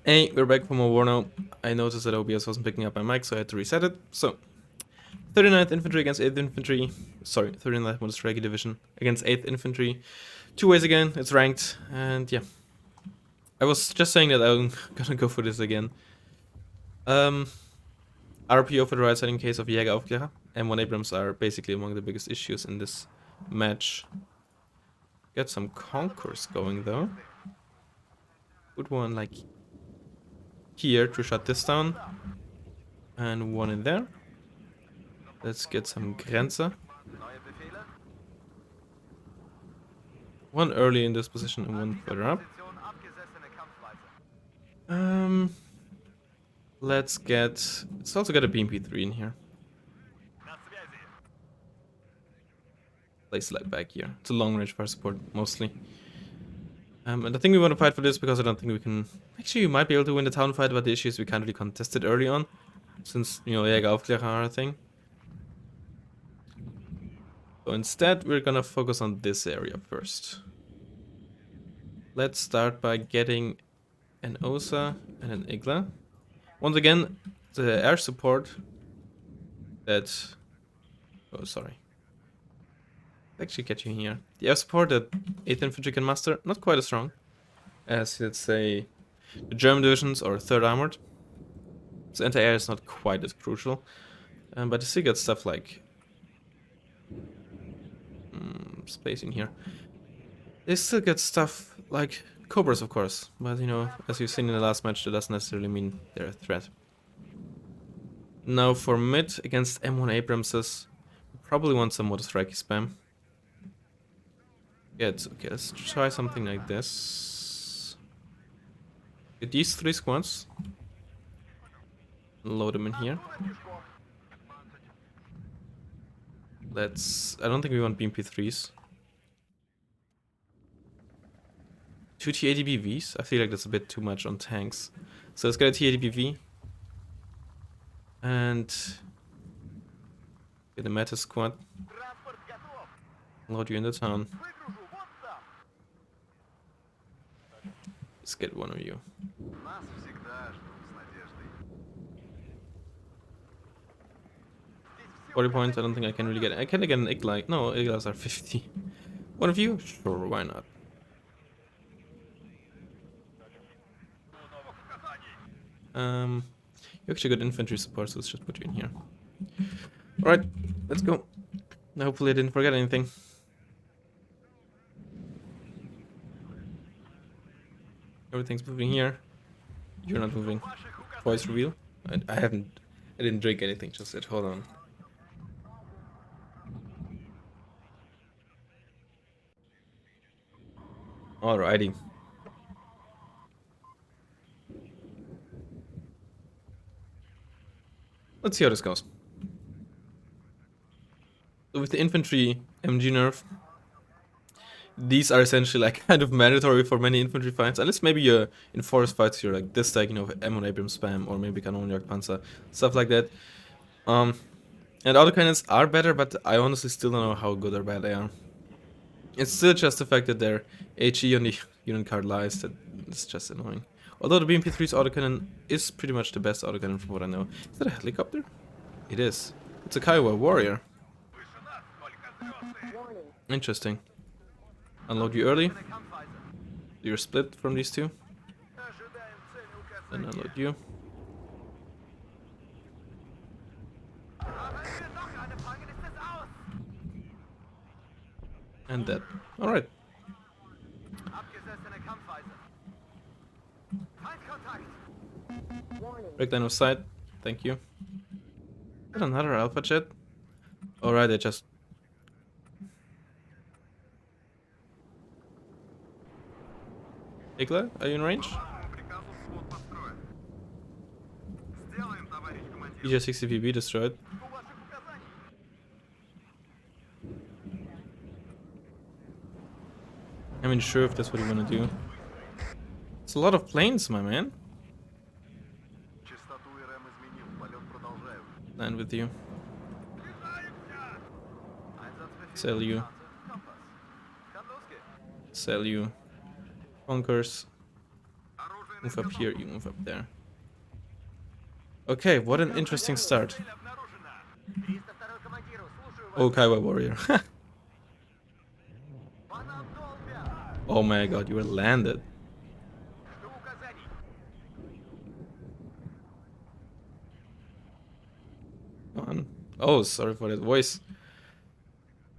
Hey, we're back from a war now. I noticed that OBS wasn't picking up my mic, so I had to reset it. So, 39th Infantry against 8th Infantry. Sorry, 39th Motorstrike Division against 8th Infantry. 2 ways again, it's ranked, and yeah. I was just saying that I'm gonna go for this again. RPO for the right side in case of Jägeraufklärer. M1 Abrams are basically among the biggest issues in this match. Get some concourse going though. Good one like here to shut this down. And one in there. Let's get some Grenze. One early in this position and one further up. Let's also get a BMP3 in here. Place like back here. It's a long range fire support mostly. And I think we want to fight for this because I don't think we can. Actually, we might be able to win the town fight, but the issue is we can't really contest it early on, since Jägeraufklärer are a thing. So instead, we're gonna focus on this area first. Let's start by getting an Osa and an Igla. Once again, the air support that... Oh, sorry. Actually get you here. The air support that 8th Infantry can muster, not quite as strong as, let's say, the German divisions or 3rd Armored. So anti-air is not quite as crucial. But you still get stuff like... space in here. They still get stuff like Cobras, of course. But, as you've seen in the last match, that doesn't necessarily mean they're a threat. Now for mid against M1 Abramses, we probably want some Motorstrike spam. Yeah, it's okay. Let's try something like this. Get these 3 squads. Load them in here. I don't think we want BMP3s. 2 T80BVs? I feel like that's a bit too much on tanks. So let's get a T80BV. And get a meta squad. Load you in the town. Let's get one of you. 40 points, I don't think I can really get it. I can get an Igla. No, Iglas are 50. One of you? Sure, why not? You actually got infantry support, so let's just put you in here. Alright, let's go. Hopefully I didn't forget anything. Everything's moving here. You're not moving. Voice reveal. I didn't drink anything just yet. Hold on. Alrighty. Let's see how this goes. So with the infantry MG nerf, these are essentially like kind of mandatory for many infantry fights, unless maybe you're in forest fights, you're like this tag, M1 Abrams spam, or maybe Kanonjagdpanzer, stuff like that. And autocannons are better, but I honestly still don't know how good or bad they are. It's still just the fact that their HE on the unit card lies that it's just annoying. Although the BMP3's autocannon is pretty much the best autocannon from what I know. Is that a helicopter? It is. It's a Kiowa warrior. Interesting. Unload you early. You're split from these two. Then unload you. And that. Alright. Breakdown of sight. Thank you. Got another alpha jet. Alright, I just... Igla, are you in range? EJ-60PB destroyed. I'm not sure if that's what you want to do. It's a lot of planes, my man. Land with you. Sell you. Sell you. Conquers. Move up here, you move up there. Okay, what an interesting start. Oh, Kaiwa warrior. Oh my god, you were landed. Come on. Oh, sorry for that voice.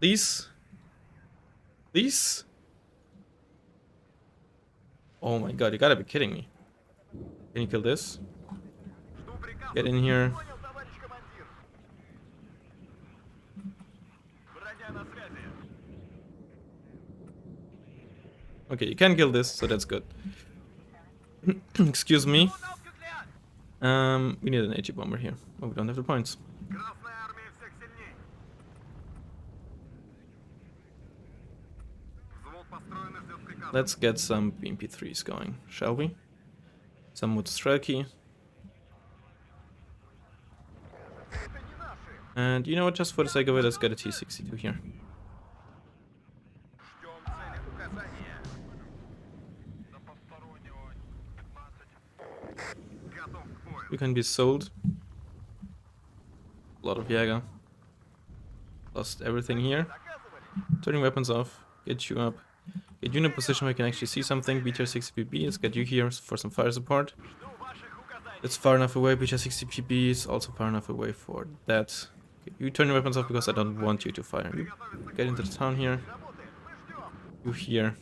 These. Oh my god, you gotta be kidding me. Can you kill this? Get in here. Okay, you can kill this, so that's good. Excuse me. We need an AG bomber here. Oh, we don't have the points. Let's get some BMP3s going, shall we? Some Motostrelki. And you know what, just for the sake of it, let's get a T-62 here. You can be sold. A lot of Jäger. Lost everything here. Turning weapons off. Get you up. Get you in a position where you can actually see something. BTR-60PB, let's get you here for some fire support. It's far enough away. BTR-60PB is also far enough away for that. You turn your weapons off because I don't want you to fire. You get into the town here. You here.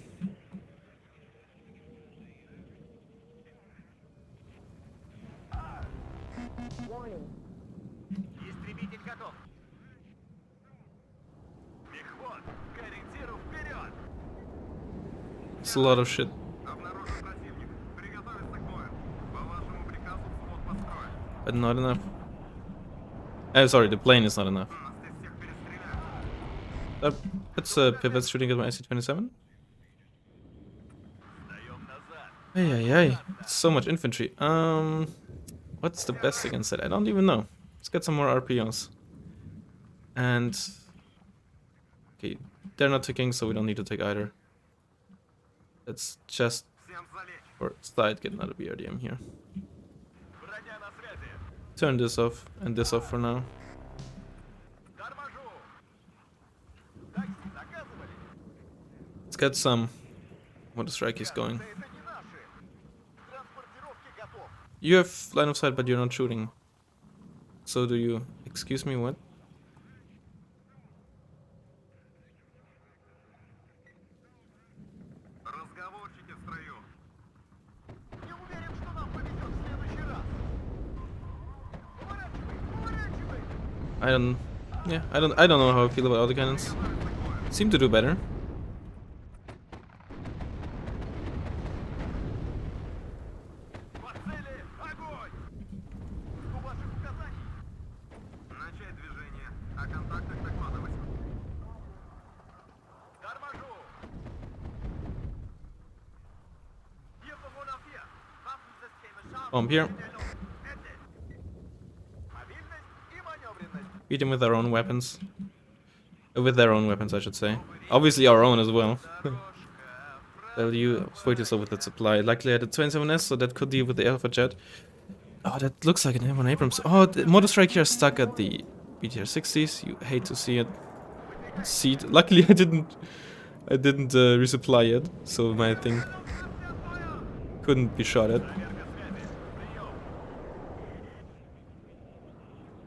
It's a lot of shit. But not enough. Sorry, the plane is not enough. That's pivots shooting at my IC-27. Hey, it's so much infantry. What's the best against that? I don't even know. Let's get some more RPOs. And okay, they're not taking, so we don't need to take either. Let's just for side get another BRDM here. Turn this off and this off for now. Let's get some Motostrikes going. You have line of sight, but you're not shooting. So do you? Excuse me, what? I don't know how I feel about autocannons. Seem to do better. Bomb here. Beat them with our own weapons. With their own weapons, I should say. Obviously our own as well. Well, you fight yourself with that supply. Luckily I had a 27S, so that could deal with the Alpha Jet. Oh, that looks like an M1 Abrams. Oh, the Motostrike here is stuck at the BTR-60s. You hate to see it. Luckily I didn't resupply yet, so my thing couldn't be shot at.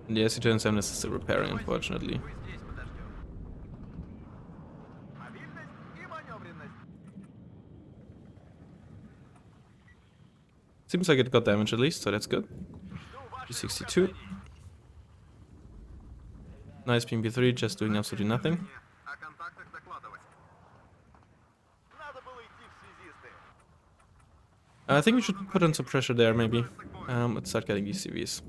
And the SU-27 is still repairing, unfortunately. Seems like it got damage at least, so that's good. G62. Nice BMP3, just doing absolutely nothing. I think we should put on some pressure there, maybe. Let's start getting these CVs.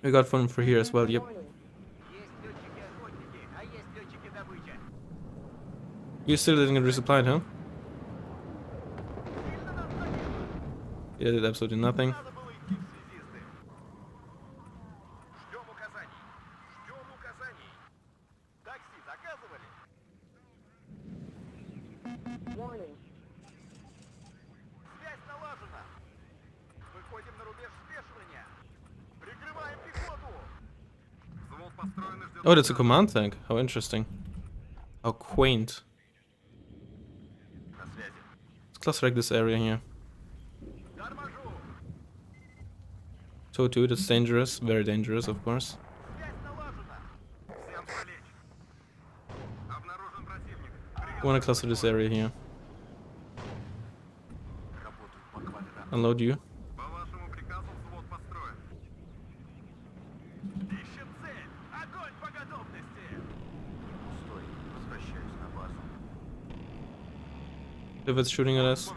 We got one for here as well, yep. You still didn't get resupplied, huh? Yeah, did absolutely nothing. Oh, that's a command tank. How interesting. How quaint. Let's cluster like this area here. 2-2, that's dangerous. Very dangerous, of course. I wanna cluster this area here. Unload you. Pivot's shooting at us.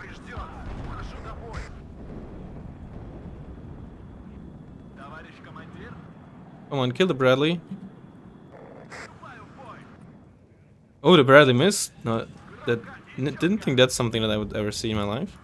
Come on, kill the Bradley. Oh, the Bradley missed. No, didn't think that's something that I would ever see in my life.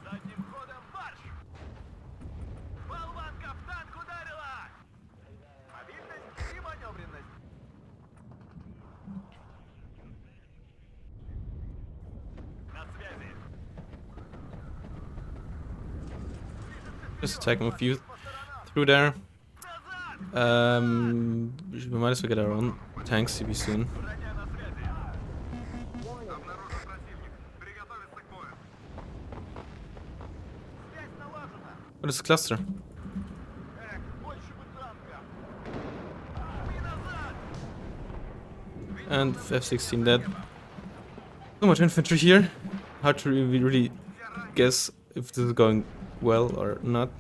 Just attack him a few through there. We might as well get our own tanks CB soon. What is the cluster? And F-16 dead. So much infantry here. Hard to really guess if this is going well or not.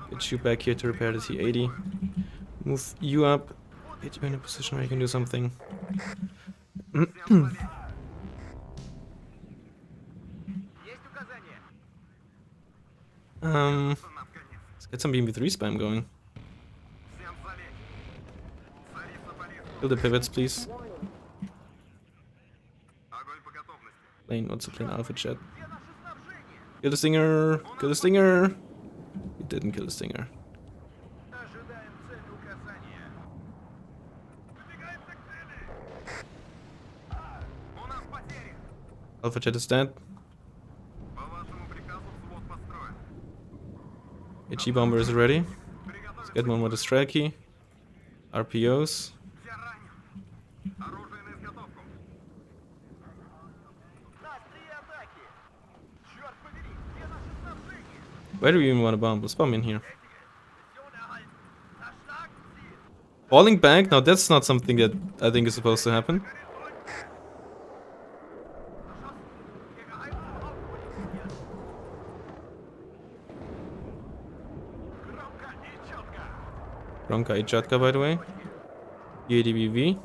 Get you back here to repair the T-80. Move you up. Get you in a position where you can do something. Let's get some BMP3 spam going. Kill the pivots, please. Plane, what's the plane? Alpha jet. Kill the Stinger! Kill the Stinger! He didn't kill the Stinger. Alpha jet is dead. HE bomber is ready. Let's get one more destroyer key. RPOs. Where do we even want to bomb? Let's bomb in here. Falling back? Now that's not something that I think is supposed to happen. Bronca Ichatka, by the way. UADBV.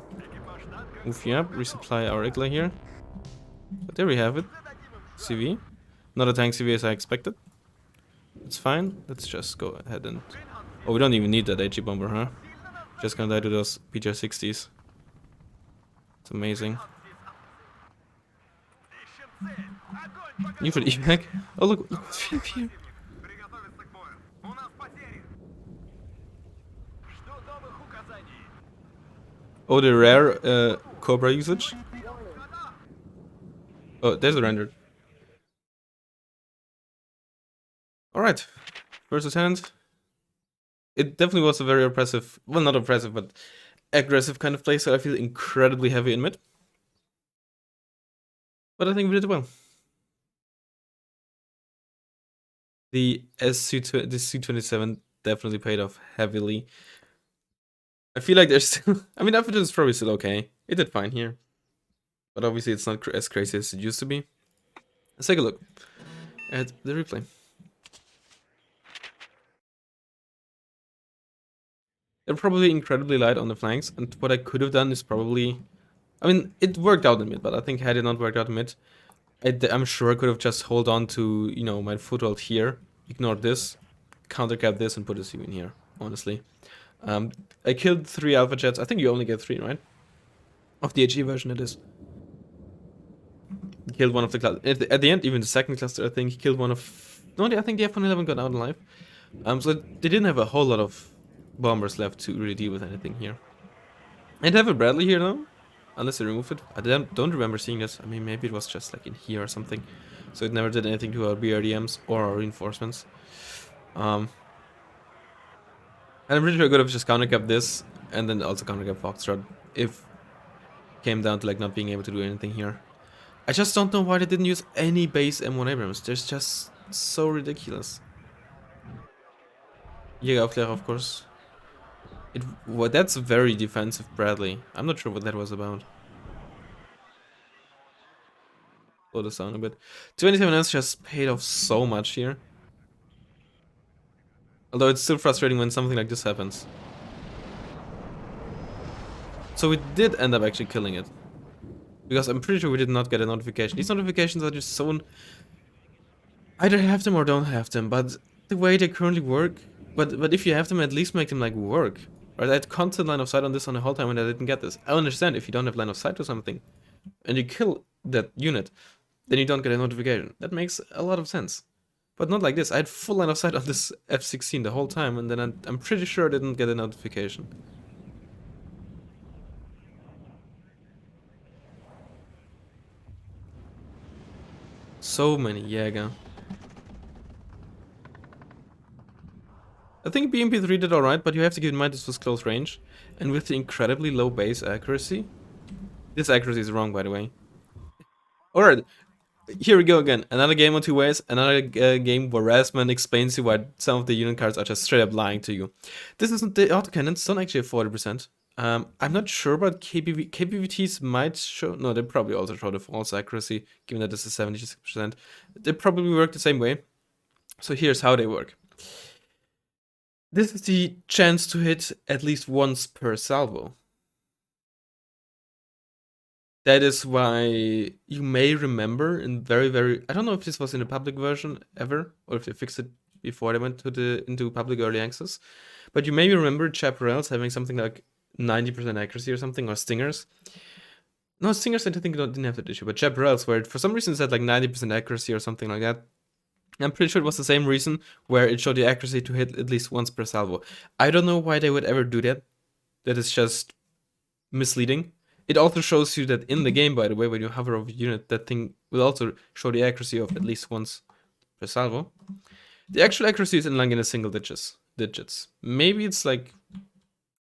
Move you up, resupply our Igla here. But there we have it. CV. Not a tank CV as I expected. It's fine. Let's just go ahead and... Oh, we don't even need that HE bomber, huh? Just gonna die to those PJ-60s. It's amazing. Neutral evac. Oh, look what's here. Oh, the rare Cobra usage. Oh, there's a rendered. Alright. Versus hand. It definitely was a very oppressive, well, not oppressive, but aggressive kind of play, so I feel incredibly heavy in mid. But I think we did well. The Su-27 definitely paid off heavily. I feel like there's still... I mean, Alpha is probably still okay. It did fine here. But obviously it's not as crazy as it used to be. Let's take a look at the replay. They're probably incredibly light on the flanks, and what I could have done is probably... I mean, it worked out in mid, but I think had it not worked out in mid, I'm sure I could have just hold on to, you know, my foothold here, ignore this, countercap this, and put a CV in here, honestly. I killed 3 Alpha Jets. I think you only get 3, right? Of the HE version, it is. Killed one of the cluster. At the end, even the second cluster, I think, killed one of... No, I think the F-111 got out alive. So they didn't have a whole lot of bombers left to really deal with anything here. And have a Bradley here now, unless they remove it. I don't remember seeing this. I mean, maybe it was just like in here or something. So it never did anything to our BRDMs or our reinforcements. And I'm pretty sure I could have just countercapped this and then also countercapped Foxtrot if it came down to like not being able to do anything here. I just don't know why they didn't use any base M1 Abrams. They're just so ridiculous. Jägeraufklärer, of course. Well, that's very defensive, Bradley. I'm not sure what that was about. Slow this down a bit. 27S just paid off so much here. Although it's still frustrating when something like this happens. So we did end up actually killing it. Because I'm pretty sure we did not get a notification. These notifications are just so... Either have them or don't have them, but the way they currently work... But if you have them, at least make them like work. Right? I had constant line of sight on this on the whole time and I didn't get this. I understand if you don't have line of sight to something and you kill that unit, then you don't get a notification. That makes a lot of sense. But not like this. I had full line of sight on this F-16 the whole time and then I'm pretty sure I didn't get a notification. So many Jäger. I think BMP3 did alright, but you have to keep in mind this was close range. And with the incredibly low base accuracy... This accuracy is wrong, by the way. Alright, here we go again. Another game on two ways. Another game where Razzmann explains to you why some of the unit cards are just straight up lying to you. This isn't the autocannons, don't actually have 40%. I'm not sure about KPVTs might show... No, they probably also show the false accuracy, given that this is 76%. They probably work the same way. So here's how they work. This is the chance to hit at least once per salvo. That is why you may remember in I don't know if this was in the public version ever, or if they fixed it before they went to into public early access. But you may remember chaparrals having something like 90% accuracy or something, or stingers. No, stingers I think didn't have that issue, but chaparrals where for some reason it had like 90% accuracy or something like that. I'm pretty sure it was the same reason where it showed the accuracy to hit at least once per salvo. I don't know why they would ever do that. That is just misleading. It also shows you that in the game, by the way, when you hover over a unit, that thing will also show the accuracy of at least once per salvo. The actual accuracy is in like in the single digits. Maybe it's like,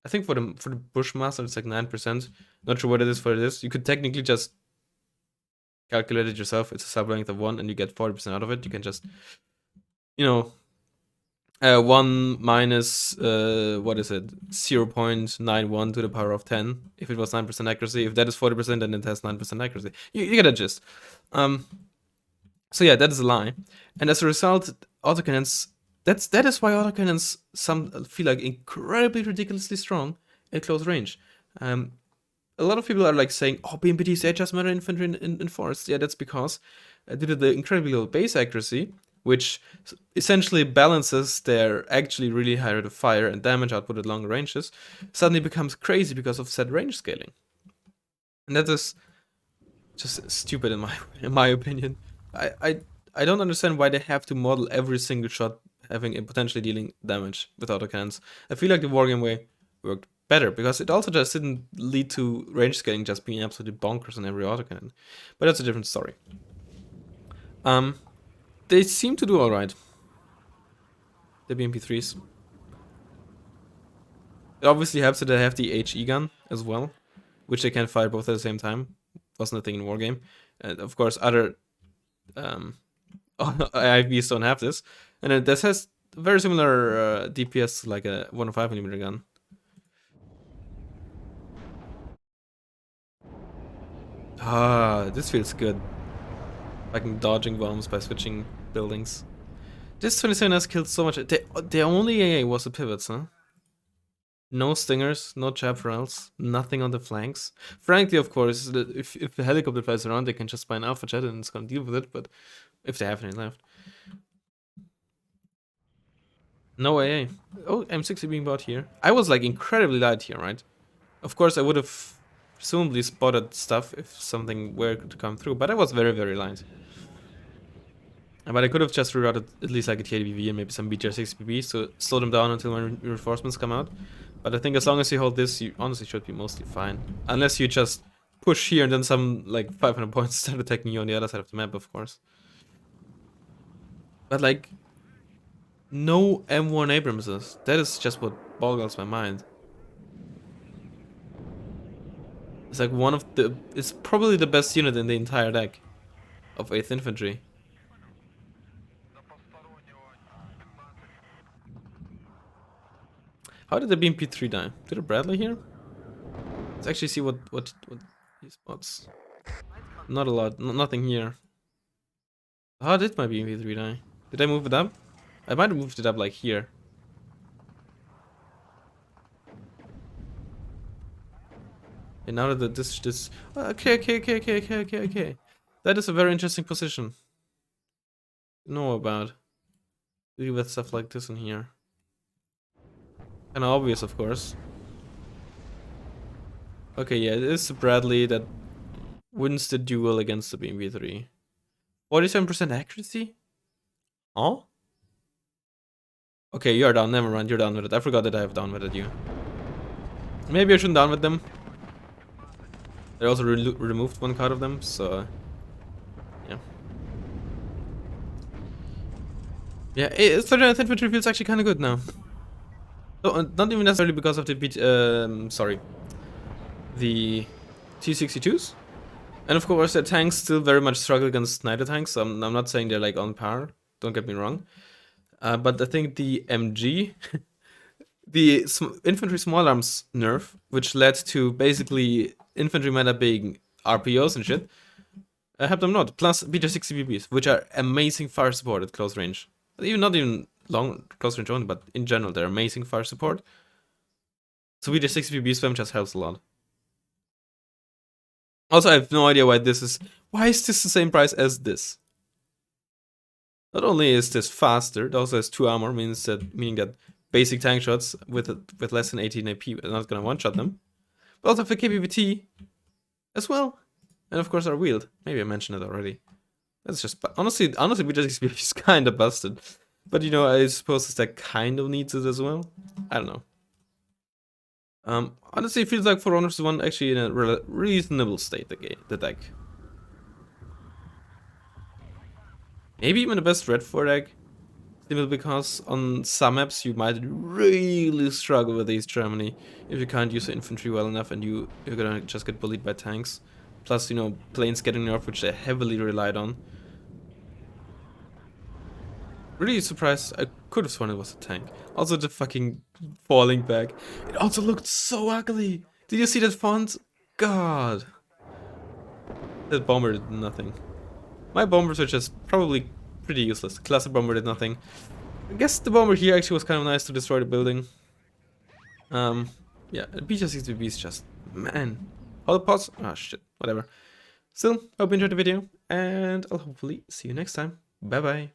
I think for the Bushmaster it's like 9%. Not sure what it is for this. You could technically just calculate it yourself. It's a sub length of 1 and you get 40% out of it. You can just, you know, 1 minus, what is it, 0.91 to the power of 10, if it was 9% accuracy. If that is 40%, then it has 9% accuracy. You get a gist. So yeah, that is a lie. And as a result, autocannons, that is why autocannons some feel like incredibly ridiculously strong at close range. A lot of people are like saying, oh, BMPTs, they just matter infantry in forests. Yeah, that's because due to the incredibly low base accuracy, which essentially balances their actually really high rate of fire and damage output at longer ranges, suddenly becomes crazy because of set range scaling. And that is just stupid in my opinion. I don't understand why they have to model every single shot having and potentially dealing damage with autocannons. I feel like the wargame way worked better because it also just didn't lead to range scaling just being absolutely bonkers on every autocannon. But that's a different story. They seem to do alright. The BMP3s. It obviously helps that they have the HE gun as well, which they can fire both at the same time. Wasn't a thing in Wargame. And of course, other IVs don't have this. And this has very similar DPS like a 105mm gun. Ah, this feels good. Like dodging bombs by switching buildings. This 27S killed so much. The only AA was the pivots, huh? No stingers, no chaparrals, nothing on the flanks. Frankly, of course, if the helicopter flies around, they can just buy an alpha jet and it's gonna deal with it, but if they have any left. No AA. Oh, M60 being bought here. I was like incredibly light here, right? Of course, I would have presumably spotted stuff if something were to come through, but I was very, very light. But I could have just rerouted at least like a TABV and maybe some BTR-6BBs to slow them down until my reinforcements come out. But I think as long as you hold this, you honestly should be mostly fine. Unless you just push here and then some like 500 points start attacking you on the other side of the map, of course. But like, no M1 Abramses. That is just what boggles my mind. It's like one of the... It's probably the best unit in the entire deck of 8th Infantry. How did the BMP3 die? Did a Bradley here? Let's actually see what he spots. Not a lot, nothing here. How did my BMP3 die? Did I move it up? I might have moved it up like here. And now that this okay. That is a very interesting position. Know about. Leave that stuff like this in here. Kind of obvious, of course. Okay, yeah, it is Bradley that wins the duel against the BMP3. 47% accuracy? Oh? Okay, you're down. Never mind, you're down with it. I forgot that I have down with it, you. Maybe I shouldn't down with them. I also removed one card of them, so... Yeah. Yeah, 39th Infantry feels actually kind of good now. So, not even necessarily because of the the T-62s. And of course, the tanks still very much struggle against Sniper tanks. I'm not saying they're like on par. Don't get me wrong. But I think the MG, the infantry small arms nerf, which led to basically infantry meta being RPOs and shit, helped them not. Plus BJ-60BBs, which are amazing fire support at close range. Even not even long close range only, but in general, they're amazing fire support. So BJ-60BB spam just helps a lot. Also, I have no idea why this is... Why is this the same price as this? Not only is this faster, it also has 2 armor, meaning that basic tank shots with less than 18 AP are not gonna one-shot them. But also for KPVT as well. And of course our wield. Maybe I mentioned it already. That's just... Honestly, BJ-60BB is kinda busted. But you know, I suppose this deck kind of needs it as well. I don't know. Honestly, it feels like for Honors 1 actually in a reasonable state, the deck. Maybe even the best red 4 deck. Simply because on some maps you might really struggle with East Germany if you can't use the infantry well enough and you're gonna just get bullied by tanks. Plus, you know, planes getting nerfed, which they heavily relied on. Really surprised. I could have sworn it was a tank. Also, the fucking falling back. It also looked so ugly. Did you see that font? God. That bomber did nothing. My bombers are just probably pretty useless. Classic bomber did nothing. I guess the bomber here actually was kind of nice to destroy the building. Yeah, the BJ-60BB is just... Man. All the pods? Ah, shit. Whatever. Still, hope you enjoyed the video. And I'll hopefully see you next time. Bye-bye.